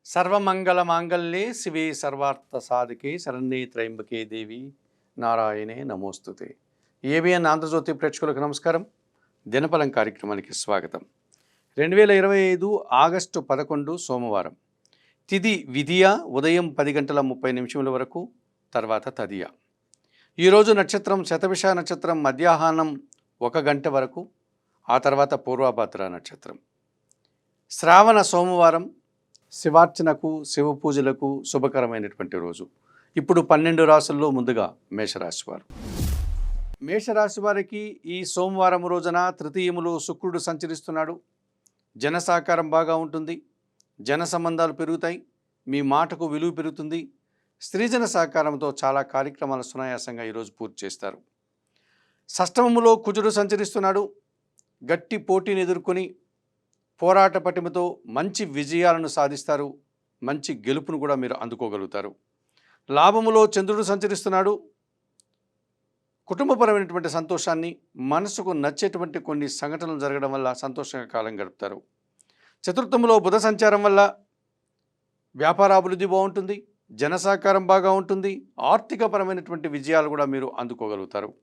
సర్వమంగళమాంగళ్యే శివే సర్వార్థసాధికే శరణ్యే త్రయంబకే దేవి నారాయణే నమోస్తుతే. ఏబిఎన్ ఆంధ్రజ్యోతి ప్రేక్షకులకు నమస్కారం. దినఫలం కార్యక్రమానికి స్వాగతం. 2025 ఆగస్టు 11 సోమవారం. తిథి విధియ ఉదయం 10 గంటల 30 నిమిషముల వరకు, తర్వాత తదియ. ఈరోజు నక్షత్రం శతభిష నక్షత్రం మధ్యాహ్నం 1 గంట వరకు, ఆ తర్వాత పూర్వభద్ర నక్షత్రం. శ్రావణ సోమవారం శివార్చనకు శివ పూజలకు శుభకరమైనటువంటి రోజు. ఇప్పుడు 12 రాశుల్లో ముందుగా మేషరాశి వారు. మేషరాశి వారికి ఈ సోమవారం రోజున తృతీయములో శుక్రుడు సంచరిస్తున్నాడు. జన సహకారం బాగా ఉంటుంది. జన సంబంధాలు పెరుగుతాయి. మీ మాటకు విలువ పెరుగుతుంది. స్త్రీజన సహకారంతో చాలా కార్యక్రమాలు సునాయాసంగా ఈరోజు పూర్తి చేస్తారు. షష్టమములో కుజుడు సంచరిస్తున్నాడు. గట్టి పోటీని ఎదుర్కొని పోరాట పటిమతో మంచి విజయాలను సాధిస్తారు. మంచి గెలుపును కూడా మీరు అందుకోగలుగుతారు. లాభములో చంద్రుడు సంచరిస్తున్నాడు. కుటుంబపరమైనటువంటి సంతోషాన్ని, మనసుకు నచ్చేటువంటి కొన్ని సంఘటనలు జరగడం వల్ల సంతోషంగా కాలం గడుపుతారు. చతుర్థములో బుధ సంచారం వల్ల వ్యాపార అభివృద్ధి బాగుంటుంది. జన సహకారం బాగా ఉంటుంది. ఆర్థికపరమైనటువంటి విజయాలు కూడా మీరు అందుకోగలుగుతారు.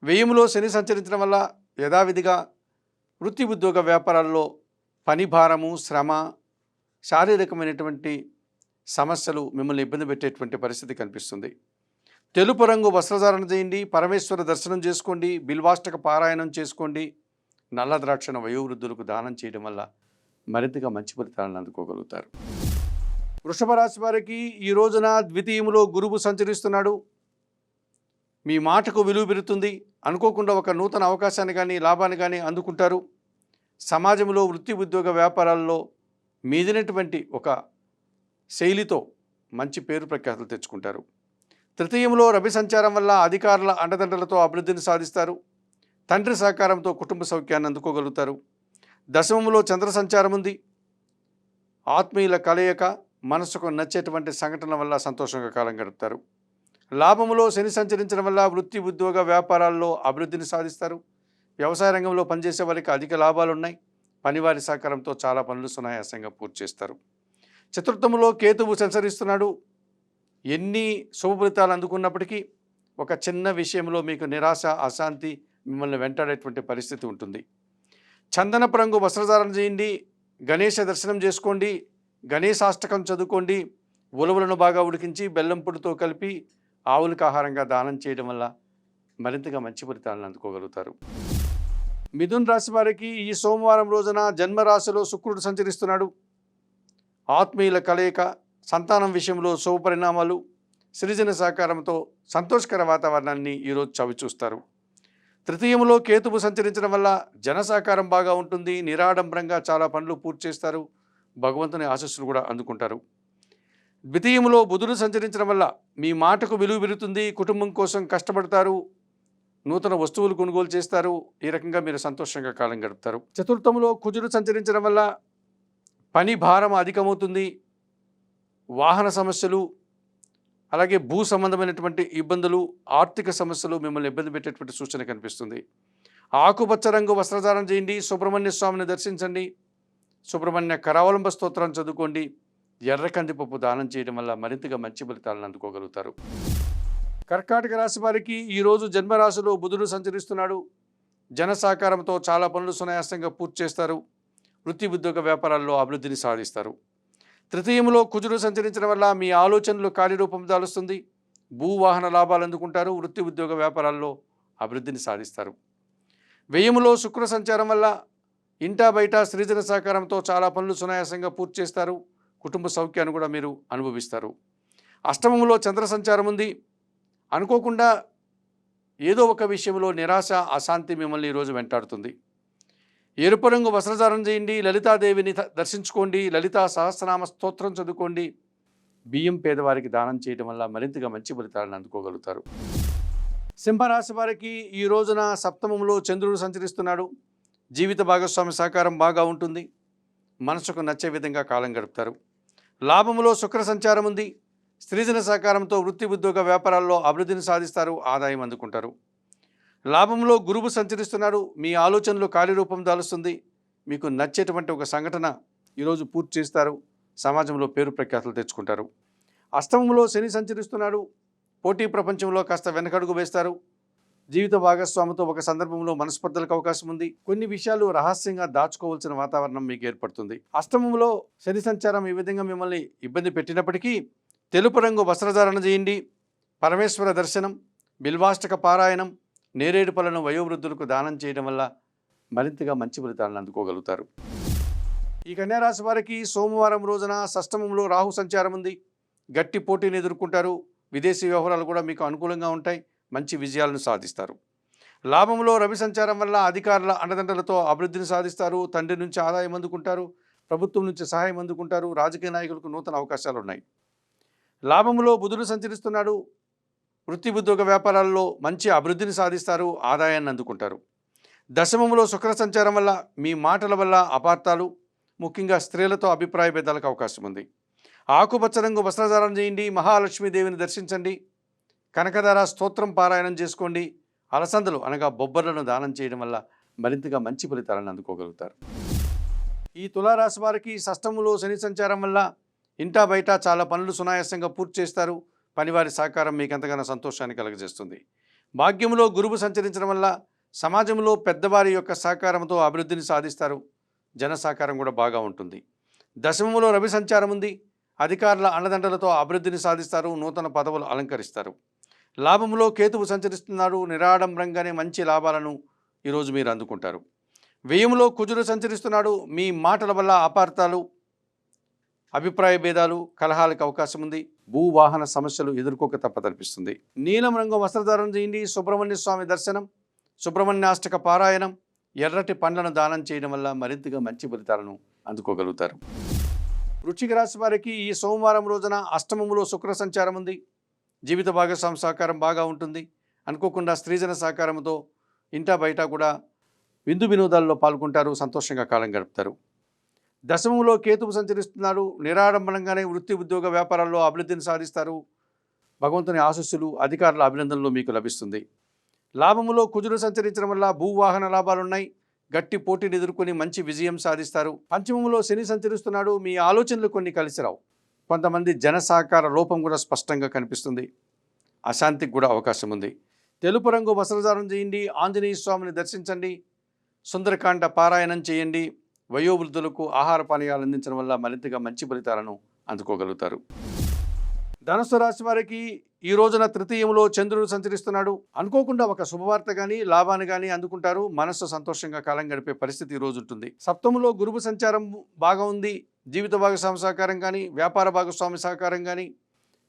వ్యయములో శని సంచరించడం వల్ల యథావిధిగా వృత్తి ఉద్యోగ వ్యాపారాల్లో పని భారము, శ్రమ, శారీరకమైనటువంటి సమస్యలు మిమ్మల్ని ఇబ్బంది పెట్టేటువంటి పరిస్థితి కనిపిస్తుంది. తెలుపు రంగు వస్త్రధారణ చేయండి. పరమేశ్వర దర్శనం చేసుకోండి. బిల్వాష్టక పారాయణం చేసుకోండి. నల్ల ద్రాక్షణ వయోవృద్ధులకు దానం చేయడం వల్ల మరింతగా మంచి ఫలితాలను అందుకోగలుగుతారు. వృషభ రాశి వారికి ఈ రోజున ద్వితీయములో గురువు సంచరిస్తున్నాడు. మీ మాటకు విలువ పెరుగుతుంది. అనుకోకుండా ఒక నూతన అవకాశాన్ని కానీ లాభాన్ని కానీ అందుకుంటారు. సమాజంలో వృత్తి ఉద్యోగ వ్యాపారాల్లో మీదినటువంటి ఒక శైలితో మంచి పేరు ప్రఖ్యాతులు తెచ్చుకుంటారు. తృతీయంలో రవి సంచారం వల్ల అధికారుల అండదండలతో అభివృద్ధిని సాధిస్తారు. తండ్రి సహకారంతో కుటుంబ సౌఖ్యాన్ని అందుకోగలుగుతారు. దశమంలో చంద్ర సంచారం ఉంది. ఆత్మీయుల కలయిక, మనసుకు నచ్చేటువంటి సంఘటనల వల్ల సంతోషంగా కాలం గడుపుతారు. లాభములో శని సంచరించడం వల్ల వృత్తి ఉద్యోగ వ్యాపారాల్లో అభివృద్ధిని సాధిస్తారు. వ్యవసాయ రంగంలో పనిచేసే వారికి అధిక లాభాలు ఉన్నాయి. పనివారి సహకారంతో చాలా పనులు సునాయాసంగా పూర్తి చేస్తారు. చతుర్థములో కేతువు సంచరిస్తున్నాడు. ఎన్ని శుభ ఫలితాలు అందుకున్నప్పటికీ ఒక చిన్న విషయంలో మీకు నిరాశ, అశాంతి మిమ్మల్ని వెంటాడేటువంటి పరిస్థితి ఉంటుంది. చందనపు రంగు వస్త్రధారణ చేయండి. గణేష దర్శనం చేసుకోండి. గణేశాష్టకం చదువుకోండి. ఉలవలను బాగా ఉడికించి బెల్లం పొడితో కలిపి ఆవులకు ఆహారంగా దానం చేయడం వల్ల మరింతగా మంచి ఫలితాలను అందుకోగలుగుతారు. మిథున్ రాశి వారికి ఈ సోమవారం రోజున జన్మరాశిలో శుక్రుడు సంచరిస్తున్నాడు. ఆత్మీయుల కలయిక, సంతానం విషయంలో శుభ పరిణామాలు, సృజన సహకారంతో సంతోషకర వాతావరణాన్ని ఈరోజు చవిచూస్తారు. తృతీయంలో కేతువు సంచరించడం వల్ల జన సహకారం బాగా ఉంటుంది. నిరాడంబరంగా చాలా పనులు పూర్తి చేస్తారు. భగవంతుని ఆశీస్సులు కూడా అందుకుంటారు. ద్వితీయంలో బుధుడు సంచరించడం వల్ల మీ మాటకు విలువ పెరుగుతుంది. కుటుంబం కోసం కష్టపడతారు. నూతన వస్తువులు కొనుగోలు చేస్తారు. ఈ రకంగా మీరు సంతోషంగా కాలం గడుపుతారు. చతుర్థంలో కుజుడు సంచరించడం వల్ల పని భారం అధికమవుతుంది. వాహన సమస్యలు, అలాగే భూ సంబంధమైనటువంటి ఇబ్బందులు, ఆర్థిక సమస్యలు మిమ్మల్ని ఇబ్బంది పెట్టేటువంటి సూచన కనిపిస్తుంది. ఆకుపచ్చ రంగు వస్త్రధారణ చేయండి. సుబ్రహ్మణ్య స్వామిని దర్శించండి. సుబ్రహ్మణ్య కరావలంబ స్తోత్రం చదువుకోండి. ఎర్ర కందిపప్పు దానం చేయడం వల్ల మరింతగా మంచి ఫలితాలను అందుకోగలుగుతారు. కర్కాటక రాశి వారికి ఈరోజు జన్మరాశిలో బుధుడు సంచరిస్తున్నాడు. జన సహకారంతో చాలా పనులు సునాయాసంగా పూర్తి చేస్తారు. వృత్తి ఉద్యోగ వ్యాపారాల్లో అభివృద్ధిని సాధిస్తారు. తృతీయంలో కుజుడు సంచరించడం వల్ల మీ ఆలోచనలు కార్యరూపం దాలుస్తుంది. భూవాహన లాభాలు అందుకుంటారు. వృత్తి ఉద్యోగ వ్యాపారాల్లో అభివృద్ధిని సాధిస్తారు. వ్యయములో శుక్ర సంచారం వల్ల ఇంటా బయట స్త్రీజన సహకారంతో చాలా పనులు సునాయాసంగా పూర్తి చేస్తారు. కుటుంబ సౌఖ్యాన్ని కూడా మీరు అనుభవిస్తారు. అష్టమంలో చంద్ర సంచారం ఉంది. అనుకోకుండా ఏదో ఒక విషయంలో నిరాశ, అశాంతి మిమ్మల్ని ఈరోజు వెంటాడుతుంది. ఎరుపు రంగు వస్త్రధారణ చేయండి. లలితాదేవిని దర్శించుకోండి. లలితా సహస్రనామ స్తోత్రం చదువుకోండి. బియ్యం పేదవారికి దానం చేయడం వల్ల మరింతగా మంచి ఫలితాలను అందుకోగలుగుతారు. సింహరాశి వారికి ఈ రోజున సప్తమంలో చంద్రుడు సంచరిస్తున్నాడు. జీవిత భాగస్వామి సహకారం బాగా ఉంటుంది. మనసుకు నచ్చే విధంగా కాలం గడుపుతారు. లాభములో శుక్ర సంచారం ఉంది. స్త్రీజన సహకారంతో వృత్తి ఉద్యోగ వ్యాపారాల్లో అభివృద్ధిని సాధిస్తారు. ఆదాయం అందుకుంటారు. లాభంలో గురువు సంచరిస్తున్నాడు. మీ ఆలోచనలు కార్యరూపం దాలుస్తుంది. మీకు నచ్చేటువంటి ఒక సంఘటన ఈరోజు పూర్తి చేస్తారు. సమాజంలో పేరు ప్రఖ్యాతులు తెచ్చుకుంటారు. అష్టమంలో శని సంచరిస్తున్నాడు. పోటీ ప్రపంచంలో కాస్త వెనకడుగు వేస్తారు. జీవిత భాగస్వామితో ఒక సందర్భంలో మనస్పర్ధలకు అవకాశం ఉంది. కొన్ని విషయాలు రహస్యంగా దాచుకోవాల్సిన వాతావరణం మీకు ఏర్పడుతుంది. అష్టమంలో శని సంచారం ఈ విధంగా మిమ్మల్ని ఇబ్బంది పెట్టినప్పటికీ తెలుపు రంగు వస్త్రధారణ చేయండి. పరమేశ్వర దర్శనం, బిల్వాష్టక పారాయణం, నేరేడు పళ్ళను వయోవృద్ధులకు దానం చేయడం వల్ల మరింతగా మంచి ఫలితాలను అందుకోగలుగుతారు. ఈ కన్యారాశి వారికి సోమవారం రోజున షష్టమంలో రాహు సంచారం ఉంది. గట్టి పోటీని ఎదుర్కొంటారు. విదేశీ వ్యవహారాలు కూడా మీకు అనుకూలంగా ఉంటాయి. మంచి విజయాలను సాధిస్తారు. లాభంలో రవి సంచారం వల్ల అధికారుల అండదండలతో అభివృద్ధిని సాధిస్తారు. తండ్రి నుంచి ఆదాయం అందుకుంటారు. ప్రభుత్వం నుంచి సహాయం అందుకుంటారు. రాజకీయ నాయకులకు నూతన అవకాశాలు ఉన్నాయి. లాభంలో బుధుడు సంచరిస్తున్నాడు. వృత్తి ఉద్యోగ వ్యాపారాల్లో మంచి అభివృద్ధిని సాధిస్తారు. ఆదాయాన్ని అందుకుంటారు. దశమంలో శుక్ర సంచారం వల్ల మీ మాటల వల్ల అపార్థాలు, ముఖ్యంగా స్త్రీలతో అభిప్రాయ భేదాలకు అవకాశం ఉంది. ఆకుపచ్చ రంగు వస్త్రధారణ చేయండి. మహాలక్ష్మీదేవిని దర్శించండి. కనకధార స్తోత్రం పారాయణం చేసుకోండి. అలసందలు అనగా బొబ్బర్లను దానం చేయడం వల్ల మరింతగా మంచి ఫలితాలను అందుకోగలుగుతారు. ఈ తులారాశి వారికి షష్టములో శని సంచారం వల్ల ఇంటా బయట చాలా పనులు సునాయాసంగా పూర్తి చేస్తారు. పనివారి సహకారం మీకు ఎంతగానో సంతోషాన్ని కలుగజేస్తుంది. భాగ్యంలో గురువు సంచరించడం వల్ల సమాజంలో పెద్దవారి యొక్క సహకారంతో అభివృద్ధిని సాధిస్తారు. జన సహకారం కూడా బాగా ఉంటుంది. దశమంలో రవి సంచారం ఉంది. అధికారుల అండదండలతో అభివృద్ధిని సాధిస్తారు. నూతన పదవులు అలంకరిస్తారు. లాభంలో కేతువు సంచరిస్తున్నాడు. నిరాడంబరంగానే మంచి లాభాలను ఈరోజు మీరు అందుకుంటారు. వ్యయంలో కుజుడు సంచరిస్తున్నాడు. మీ మాటల వల్ల అపార్థాలు, అభిప్రాయ భేదాలు, కలహాలకు అవకాశం ఉంది. భూవాహన సమస్యలు ఎదుర్కోక తప్పదనిపిస్తుంది. నీలం రంగు వస్త్రధారణ చేయండి. సుబ్రహ్మణ్య స్వామి దర్శనం, సుబ్రహ్మణ్యాష్టక పారాయణం, ఎర్రటి పండ్లను దానం చేయడం వల్ల మరింతగా మంచి ఫలితాలను అందుకోగలుగుతారు. వృశ్చిక రాశి వారికి ఈ సోమవారం రోజున అష్టమంలో శుక్ర సంచారం ఉంది. జీవిత భాగస్వామి సహకారం బాగా ఉంటుంది. అనుకోకుండా స్త్రీజన సహకారంతో ఇంటా బయట కూడా విందు వినోదాల్లో పాల్గొంటారు. సంతోషంగా కాలం గడుపుతారు. దశమంలో కేతువు సంచరిస్తున్నాడు. నిరాడంబరంగానే వృత్తి ఉద్యోగ వ్యాపారాల్లో అభివృద్ధిని సాధిస్తారు. భగవంతుని ఆశీస్సులు, అధికారుల అభినందనలు మీకు లభిస్తుంది. లాభములో కుజుడు సంచరించడం వల్ల భూవాహన లాభాలున్నాయి. గట్టి పోటీని ఎదుర్కొని మంచి విజయం సాధిస్తారు. పంచమంలో శని సంచరిస్తున్నాడు. మీ ఆలోచనలు కొన్ని కలిసిరావు. కొంతమంది జన సహకార లోపం కూడా స్పష్టంగా కనిపిస్తుంది. అశాంతికి కూడా అవకాశం ఉంది. తెలుపు రంగు వస్త్రధారణ చేయండి. ఆంజనేయ స్వామిని దర్శించండి. సుందరకాండ పారాయణం చేయండి. వయోవృద్ధులకు ఆహార పానీయాలు అందించడం వల్ల మరింతగా మంచి ఫలితాలను అందుకోగలుగుతారు. ధనుస్సు రాశి వారికి ఈ రోజున తృతీయంలో చంద్రుడు సంచరిస్తున్నాడు. అనుకోకుండా ఒక శుభవార్త కానీ లాభాన్ని కానీ అందుకుంటారు. మనస్సు సంతోషంగా కాలం గడిపే పరిస్థితి ఈ రోజు ఉంటుంది. సప్తములో గురువు సంచారం బాగా ఉంది. జీవిత భాగస్వామి సహకారం కానీ, వ్యాపార భాగస్వామి సహకారం కానీ,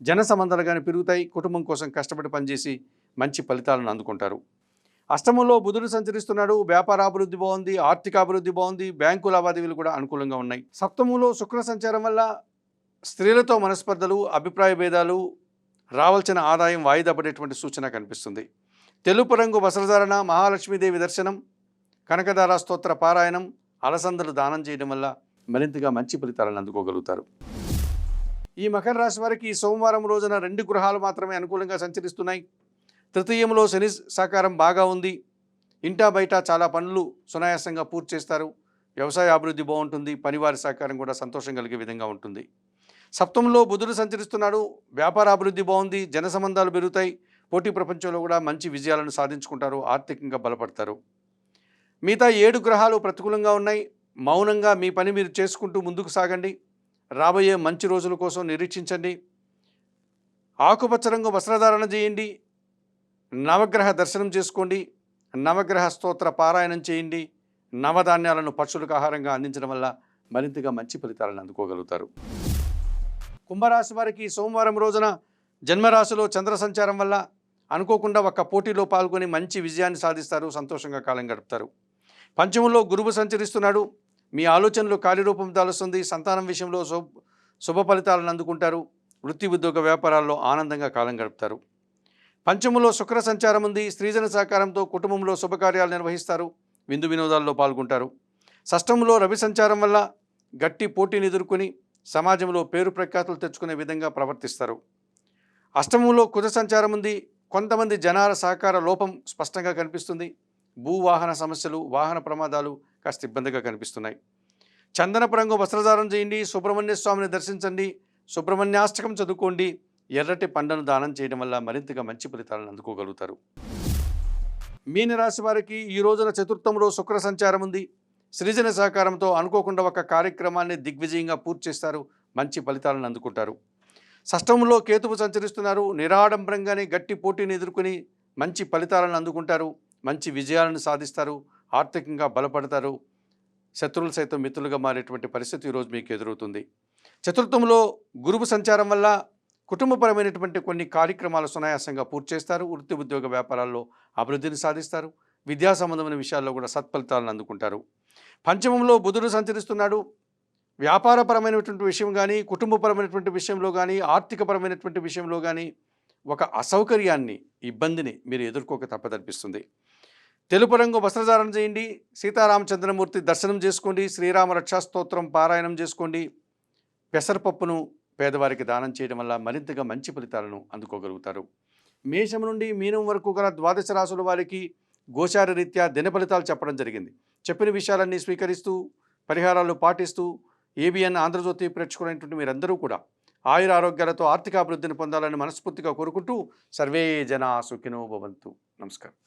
జన సంబంధాలు కానీ పెరుగుతాయి. కుటుంబం కోసం కష్టపడి పనిచేసి మంచి ఫలితాలను అందుకుంటారు. అష్టమంలో బుధుడు సంచరిస్తున్నాడు. వ్యాపార అభివృద్ధి బాగుంది. ఆర్థిక అభివృద్ధి బాగుంది. బ్యాంకు లావాదేవీలు కూడా అనుకూలంగా ఉన్నాయి. సప్తమంలో శుక్ర సంచారం వల్ల స్త్రీలతో మనస్పర్ధలు, అభిప్రాయ భేదాలు, రావాల్సిన ఆదాయం వాయిదా పడేటువంటి సూచన కనిపిస్తుంది. తెలుపు రంగు వస్త్రధారణ, మహాలక్ష్మీదేవి దర్శనం, కనకధార స్తోత్ర పారాయణం, అలసందలు దానం చేయడం వల్ల మరింతగా మంచి ఫలితాలను అందుకోగలుగుతారు. ఈ మకర రాశి వారికి ఈ సోమవారం రోజున 2 గ్రహాలు మాత్రమే అనుకూలంగా సంచరిస్తున్నాయి. తృతీయంలో శని సహకారం బాగా ఉంది. ఇంటా బయట చాలా పనులు సునాయాసంగా పూర్తి చేస్తారు. వ్యవసాయ అభివృద్ధి బాగుంటుంది. పనివారి సహకారం కూడా సంతోషం కలిగే విధంగా ఉంటుంది. సప్తమంలో బుధుడు సంచరిస్తున్నాడు. వ్యాపార అభివృద్ధి బాగుంది. జన సంబంధాలు పెరుగుతాయి. పోటీ ప్రపంచంలో కూడా మంచి విజయాలను సాధించుకుంటారు. ఆర్థికంగా బలపడతారు. మిగతా 7 గ్రహాలు ప్రతికూలంగా ఉన్నాయి. మౌనంగా మీ పని మీరు చేసుకుంటూ ముందుకు సాగండి. రాబోయే మంచి రోజుల కోసం నిరీక్షించండి. ఆకుపచ్చ రంగు వస్త్రధారణ చేయండి. నవగ్రహ దర్శనం చేసుకోండి. నవగ్రహ స్తోత్ర పారాయణం చేయండి. నవధాన్యాలను పక్షులకు ఆహారంగా అందించడం వల్ల మరింతగా మంచి ఫలితాలను అందుకోగలుగుతారు. కుంభరాశి వారికి సోమవారం రోజున జన్మరాశిలో చంద్ర సంచారం వల్ల అనుకోకుండా ఒక పోటీలో పాల్గొని మంచి విజయాన్ని సాధిస్తారు. సంతోషంగా కాలం గడుపుతారు. పంచమంలో గురువు సంచరిస్తున్నాడు. మీ ఆలోచనలు కార్యరూపం దాలుస్తుంది. సంతానం విషయంలో శుభ ఫలితాలను అందుకుంటారు. వృత్తి ఉద్యోగ వ్యాపారాల్లో ఆనందంగా కాలం గడుపుతారు. పంచమంలో శుక్ర సంచారం ఉంది. స్త్రీజన సహకారంతో కుటుంబంలో శుభకార్యాలు నిర్వహిస్తారు. విందు వినోదాల్లో పాల్గొంటారు. షష్టంలో రవి సంచారం వల్ల గట్టి పోటీని ఎదుర్కొని సమాజంలో పేరు ప్రఖ్యాతులు తెచ్చుకునే విధంగా ప్రవర్తిస్తారు. అష్టమంలో కుజ సంచారం ఉంది. కొంతమంది జనాల సహకార లోపం స్పష్టంగా కనిపిస్తుంది. భూవాహన సమస్యలు, వాహన ప్రమాదాలు కాస్త ఇబ్బందిగా కనిపిస్తున్నాయి. చందనపు రంగు వస్త్రధారణ చేయండి, సుబ్రహ్మణ్య స్వామిని దర్శించండి, సుబ్రహ్మణ్యాష్టకం చదువుకోండి, ఎర్రటి పండును దానం చేయడం వల్ల మరింతగా మంచి ఫలితాలను అందుకోగలుగుతారు. మీనరాశి వారికి ఈ రోజున చతుర్థంలో శుక్ర సంచారం ఉంది. సృజన సహకారంతో అనుకోకుండా ఒక కార్యక్రమాన్ని దిగ్విజయంగా పూర్తి చేస్తారు, మంచి ఫలితాలను అందుకుంటారు. షష్టంలో కేతువు సంచరిస్తున్నారు. నిరాడంబరంగానే గట్టి పోటీని ఎదుర్కొని మంచి ఫలితాలను అందుకుంటారు, మంచి విజయాలను సాధిస్తారు, ఆర్థికంగా బలపడతారు. శత్రువులు సైతం మిత్రులుగా మారేటువంటి పరిస్థితి ఈరోజు మీకు ఎదురవుతుంది. చతుర్థంలో గురువు సంచారం వల్ల కుటుంబపరమైనటువంటి కొన్ని కార్యక్రమాలు సునాయాసంగా పూర్తి చేస్తారు. వృత్తి ఉద్యోగ వ్యాపారాల్లో అభివృద్ధిని సాధిస్తారు. విద్యా సంబంధమైన విషయాల్లో కూడా సత్ఫలితాలను అందుకుంటారు. పంచమంలో బుధుడు సంచరిస్తున్నాడు. వ్యాపారపరమైనటువంటి విషయం కానీ, కుటుంబపరమైనటువంటి విషయంలో కానీ, ఆర్థికపరమైనటువంటి విషయంలో కానీ ఒక అసౌకర్యాన్ని, ఇబ్బందిని మీరు ఎదుర్కోక తప్పదనిపిస్తుంది. తెలుపు రంగు వస్త్రధారణ చేయండి, సీతారామచంద్రమూర్తి దర్శనం చేసుకోండి, శ్రీరామ రక్షాస్తోత్రం పారాయణం చేసుకోండి. పెసరపప్పును పేదవారికి దానం చేయడం వల్ల మరింతగా మంచి ఫలితాలను అందుకోగలుగుతారు. మేషం నుండి మీనం వరకు గల ద్వాదశ రాశుల వారికి గోచార రీత్యా దిన ఫలితాలు చెప్పడం జరిగింది. చెప్పిన విషయాలన్నీ స్వీకరిస్తూ పరిహారాలు పాటిస్తూ ఏబిఎన్ ఆంధ్రజ్యోతి ప్రేక్షకులైనటువంటి మీరందరూ కూడా ఆయుర ఆరోగ్యాలతో ఆర్థిక అభివృద్ధిని పొందాలని మనస్ఫూర్తిగా కోరుకుంటూ సర్వే జనా సుఖినో భవంతు. నమస్కారం.